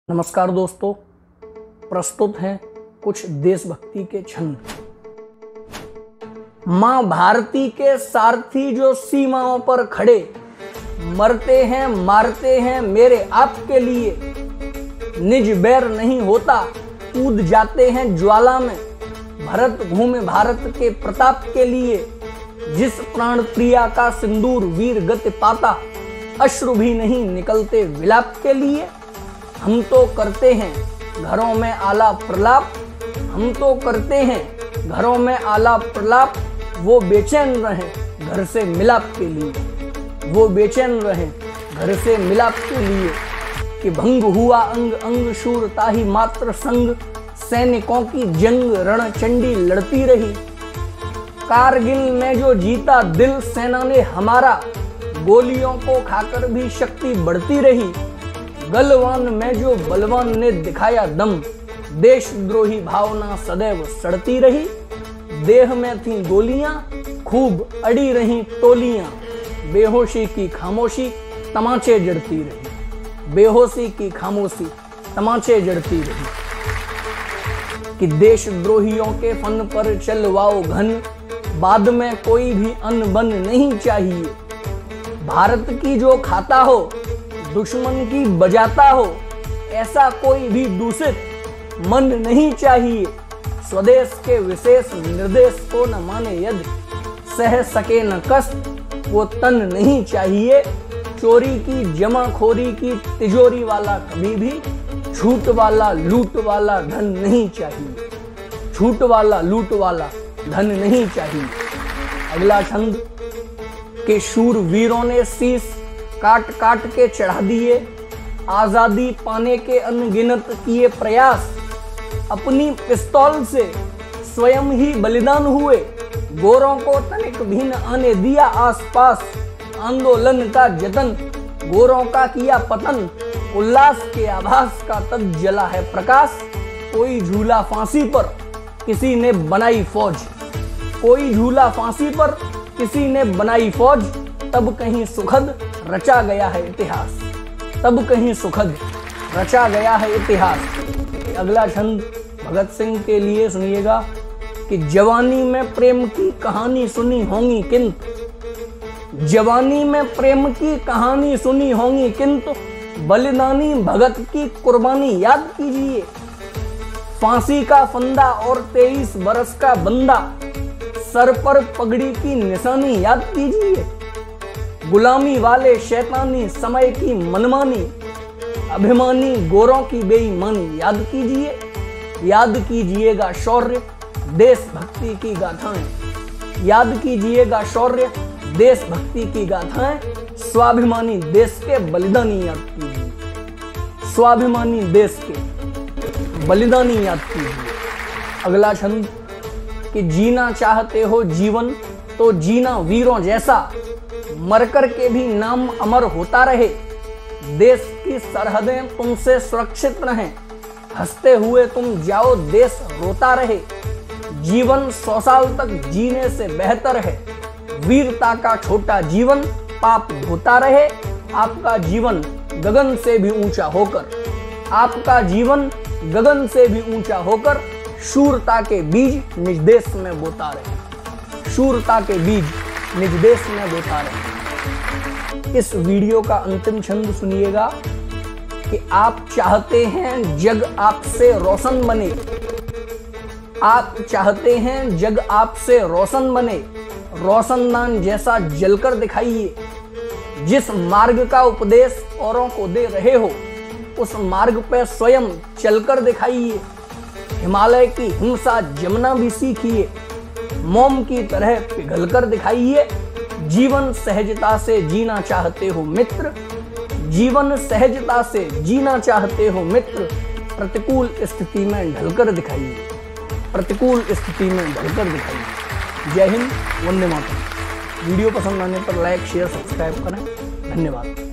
नमस्कार दोस्तों, प्रस्तुत हैं कुछ देशभक्ति के छंद। मां भारती के सारथी जो सीमाओं पर खड़े, मरते हैं मारते हैं मेरे आपके लिए। निज बैर नहीं होता, कूद जाते हैं ज्वाला में। भरत घूमे भारत के प्रताप के लिए। जिस प्राण प्रिया का सिंदूर वीर गति पाता, अश्रु भी नहीं निकलते विलाप के लिए। हम तो करते हैं घरों में आलाप प्रलाप, हम तो करते हैं घरों में आलाप प्रलाप। वो बेचैन रहे घर से मिलाप के लिए, वो बेचैन रहे घर से मिलाप के लिए। कि भंग हुआ अंग अंग शूरता ही मात्र संग, सैनिकों की जंग रणचंडी लड़ती रही। कारगिल में जो जीता दिल सेना ने हमारा, गोलियों को खाकर भी शक्ति बढ़ती रही। गलवान में जो बलवान ने दिखाया दम, देशद्रोही भावना सदैव सड़ती रही। देह में थी गोलियां, खूब अड़ी रही टोलियां। बेहोशी की खामोशी तमाचे जड़ती रही, बेहोशी की खामोशी तमाचे जड़ती रही। कि देशद्रोहियों के फन पर चलवाओ घन, बाद में कोई भी अनबन नहीं चाहिए। भारत की जो खाता हो, दुश्मन की बजाता हो, ऐसा कोई भी दूषित मन नहीं चाहिए। स्वदेश के विशेष निर्देश को न माने यदि, सह सके न कष्ट वो तन नहीं चाहिए। चोरी की जमाखोरी की तिजोरी वाला कभी भी, छूट वाला लूट वाला धन नहीं चाहिए। छूट वाला लूट वाला धन नहीं चाहिए। अगला छंद। के शूर वीरों ने शीश काट काट के चढ़ा दिए, आजादी पाने के अनगिनत किए प्रयास। अपनी पिस्तौल से स्वयं ही बलिदान हुए, गोरों को तनिक भी न आने दिया आसपास। आंदोलन का जतन, गोरों का किया पतन। उल्लास के आभास का तब जला है प्रकाश। कोई झूला फांसी पर किसी ने बनाई फौज, कोई झूला फांसी पर किसी ने बनाई फौज। तब कहीं सुखद रचा गया है इतिहास, तब कहीं सुखद रचा गया है इतिहास। अगला छंद भगत सिंह के लिए सुनिएगा। कि जवानी में प्रेम की कहानी सुनी होंगी किंतु, जवानी में प्रेम की कहानी सुनी होंगी किंतु, बलिदानी भगत की कुर्बानी याद कीजिए। फांसी का फंदा और 23 बरस का बंदा, सर पर पगड़ी की निशानी याद कीजिए। गुलामी वाले शैतानी समय की मनमानी, अभिमानी गोरों की बेईमानी याद कीजिए। याद कीजिएगा शौर्य देशभक्ति की गाथाएं, याद कीजिएगा शौर्य देशभक्ति की गाथाएं। स्वाभिमानी देश के बलिदानी याद कीजिए, स्वाभिमानी देश के बलिदानी याद कीजिए। अगला छंद। कि जीना चाहते हो जीवन तो जीना वीरों जैसा, मरकर के भी नाम अमर होता रहे। देश की सरहदें तुमसे सुरक्षित रहें, हंसते हुए तुम जाओ देश रोता रहे। जीवन 100 साल तक जीने से बेहतर है, वीरता का छोटा जीवन पाप धोता रहे। आपका जीवन गगन से भी ऊंचा होकर, आपका जीवन गगन से भी ऊंचा होकर, शूरता के बीज निज देश में बोता रहे, शूरता के बीज निज देश में बोता रहे। इस वीडियो का अंतिम छंद सुनिएगा। कि आप चाहते हैं जग आपसे रोशन बने, आप चाहते हैं जग आपसे रोशन बने। रोशनदान जैसा जलकर दिखाइए। जिस मार्ग का उपदेश औरों को दे रहे हो, उस मार्ग पर स्वयं चलकर दिखाइए। हिमालय की हिंसा जमुना भी सीखिए, मोम की तरह पिघलकर दिखाइए। जीवन सहजता से जीना चाहते हो मित्र, जीवन सहजता से जीना चाहते हो मित्र। प्रतिकूल स्थिति में ढलकर दिखाइए, प्रतिकूल स्थिति में ढलकर दिखाइए। जय हिंद, वंदे मातरम। वीडियो पसंद आने पर लाइक शेयर सब्सक्राइब करें। धन्यवाद।